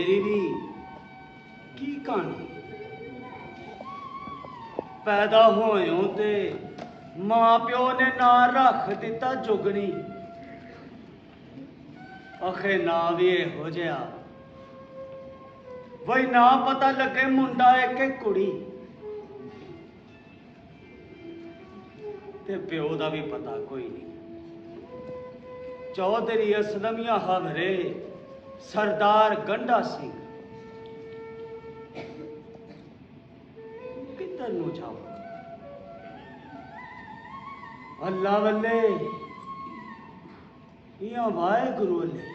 मेरी भी की कहानी। पैदा होयों ते मां प्यो ने ना रख दिता जुगनी, अखे ना भी इहो जिहा वही ना पता लगे मुंडा है कि कुड़ी, ते प्यो दा भी पता कोई नहीं। चौधरी असलमिया हवरे सरदार गंडा सिंह किधर नू जाओ। अल्लाह वल्ले या वाहेगुरु अल्ले।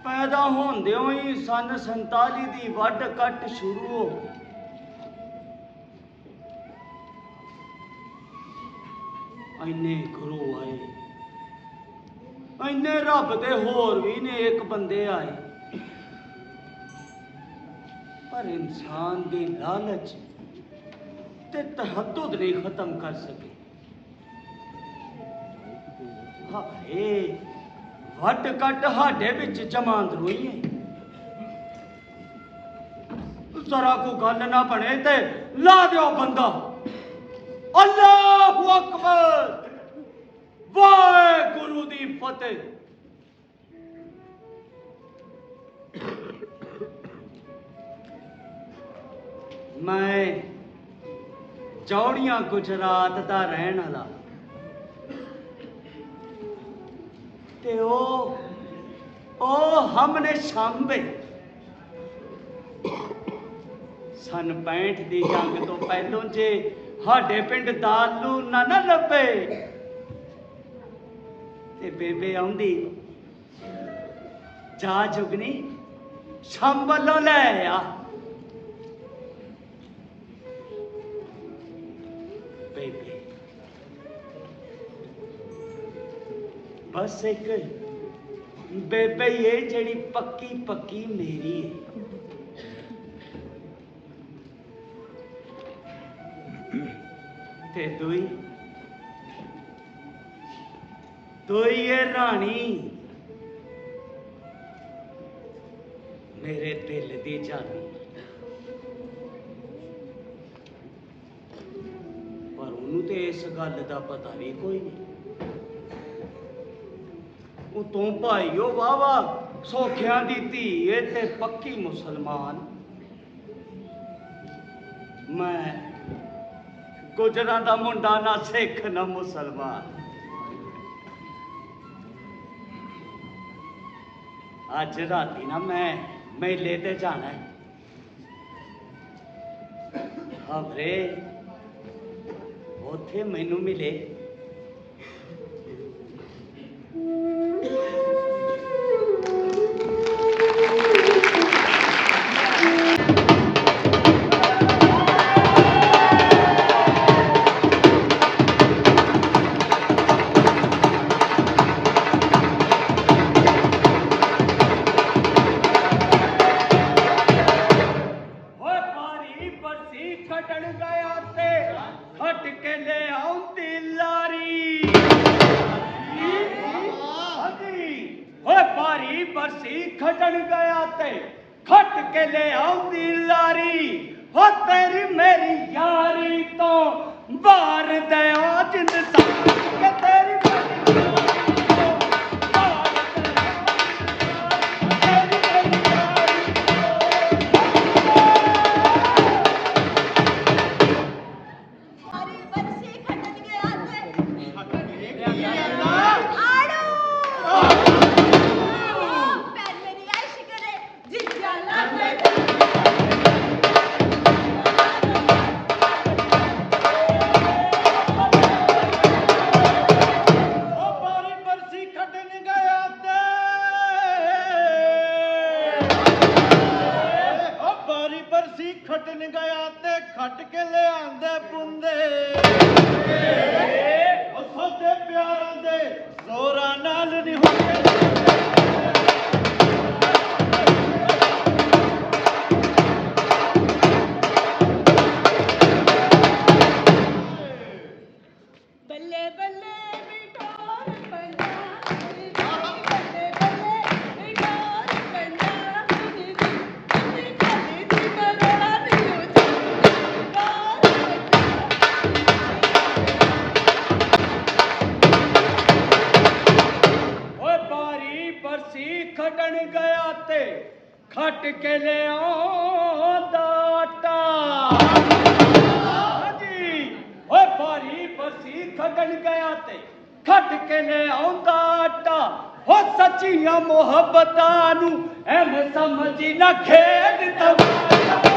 पैदा होंदियों ही सन 47 दी वड कट शुरू हो गई। इन्ने गुरु आए, इन्ने रब दे होर भी ने एक बंदे आए, पर इंसान दी लालच ते तहद्दुद नहीं खत्म कर सके। हाए वट कट हाडे विच जमांदरू ही है। जरा को गल ना बने ते ला दियो बंदा। अल्लाहु अकबर, वाहेगुरु दी फतेह। मैं चौड़ियां गुजरात दा रहन वाला ते ओ हमने शांबे सन 65 दी जंग तो पहलों जे हाडे पिंड दालू ना लभे ते बेबे आउंदी जा जुगनी शांबलों ले आ। बेबे बस एक बेबे ये जेड़ी पक्की पक्की मेरी है। ते दुई ये रानी मेरे दिल दी जानी। पर उन्होंने ते इस गल का पता भी कोई नहीं। उतों भाईओ वावा सौखिया दी धी ते पक्की मुसलमान। मैं गुजरां दा मुंडा ना सिख ना मुसलमान। अज राती ना मैं मेले ते जाना है। खबरे उथे मैनू मिले खटन गया ते खट के ले आउंदी लारी। हो तेरी मेरी यारी तो बार दया जिंद के तेरी खटन गया ते खट के ले आंदे बुंदे साडे प्यारां दे जोरा नाल नहीं होंदे। बल्ले बल्ले बिठोर पंजा ਖੱਟ ਕੇ ਲਿਆਉਂਦਾ ਆਟਾ ਹਾਂਜੀ ਓਏ ਭਾਰੀ ਬਰਸੀ ਖੱਟਣ ਗਿਆ ਤੇ ਖੱਟ ਕੇ ਲਿਆਉਂਦਾ ਆਟਾ ਹੋ ਸੱਚੀਆਂ ਮੁਹੱਬਤਾਂ ਨੂੰ ਐਵੇਂ ਸਮਝੀ ਨਾ ਖੇਡ ਤਮਾਸ਼ਾ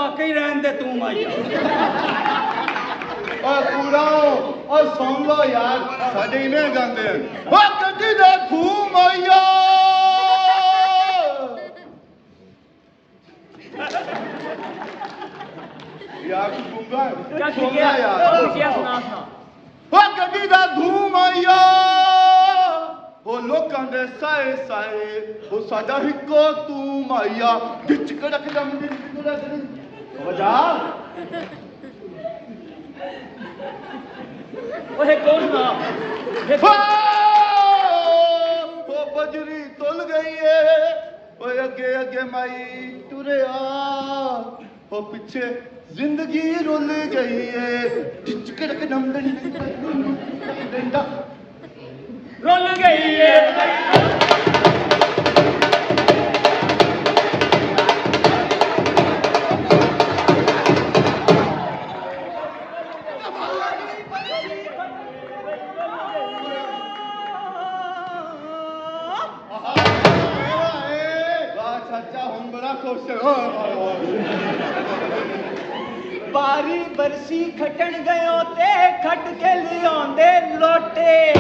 ਵਾਕਈ ਰਹਿਣ ਦੇ ਤੂੰ ਮਾਈਆ ਓਏ ਪੂਰਾ ਓਏ ਸੁਣ ਲੋ ਯਾਰ ਸਾਡੇ ਇਵੇਂ ਗਾਉਂਦੇ ਓ ਗੱਡੀ ਦਾ ਖੂਹ ਮਾਈਆ ਯਾਰ ਗੁੰਗਾ ਸੁਣਦਾ ਯਾਰ ਸੁਣਾ ਓ ਗੱਡੀ ਦਾ ਖੂਹ ਮਾਈਆ ਉਹ ਲੋਕਾਂ ਦੇ ਸਾਏ ਸਾਏ ਉਹ ਸਾਡਾ ਹਿੱਕੋ ਤੂੰ ਮਾਈਆ ਖਿੱਚ ਕੜਕ ਦਮ ਦੀ ਵਜਾ ਓਏ ਕੌਣ ਨਾ ਉਹ ਬਜਰੀ ਤੁਲ ਗਈ ਏ ਓਏ ਅੱਗੇ ਅੱਗੇ ਮਾਈ ਤੁਰਿਆ ਉਹ ਪਿੱਛੇ ਜ਼ਿੰਦਗੀ ਰੁੱਲ ਗਈ ਏ ਖਿੱਚ ਕੜਕ ਦਮ ਡੰਡਾ ਰੁੱਲ ਗਈ ਏ ਬਾਰੀ ਬਰਸੀ ਖਟਣ ਗਇਓ ਤੇ ਖੱਟ ਕੇ ਲਿਆਉਂਦੇ ਲੋਟੇ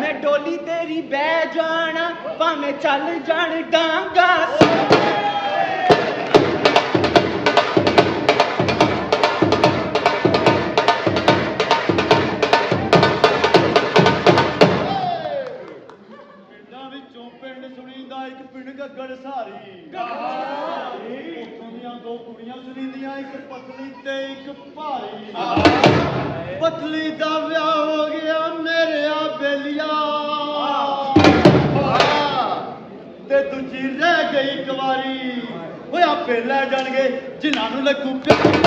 ਮੈਂ ਡੋਲੀ ਤੇਰੀ ਬਹਿ ਜਾਣਾ ਭਾਵੇਂ ਚੱਲ ਜਾਣ ਡਾਂਗਾ ਪਿੰਡਾਂ ਵਿੱਚੋਂ ਪਿੰਡ ਸੁਣੀਦਾ ਇੱਕ ਪਿੰਡ ਗੱਗੜ ਸਾਰ ਉੱਥੋਂ ਦੀਆਂ ਦੋ ਕੁੜੀਆਂ ਸੁਣੀਂਦੀਆਂ, ਇੱਕ ਪਤਲੀ ਤੇ ਇੱਕ ਭਾਰੀ। ਪਤਲੀ ਦਾ ਵਿਆਹ ਹੋ ਗਿਆ ਮੇਰੇ ਆ ਬੇਲੀਆ, ਤੇ ਦੂਜੀ ਰਹਿ ਗਈ ਕੁਵਾਰੀ। ਓਏ ਆਪੇ ਲੈ ਜਾਣਗੇ ਜਿਨ੍ਹਾਂ ਨੂੰ ਲੱਗੂ ਪਿਆਰ।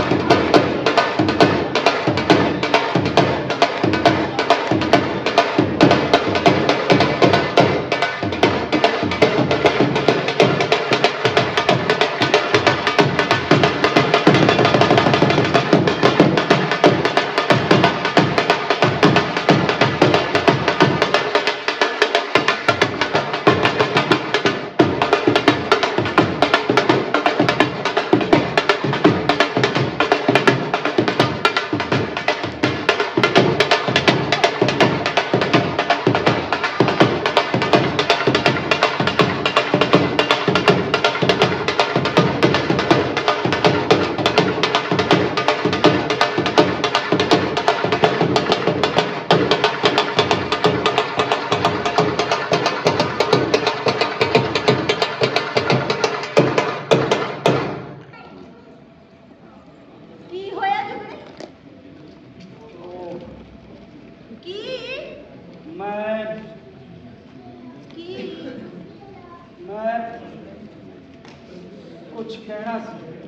ਕੀ ਹੋਇਆ ਜੁਗਨੇ? ਕੀ ਮੈਂ ਕੀ ਕੁਝ ਕਹਿਣਾ ਸੀ।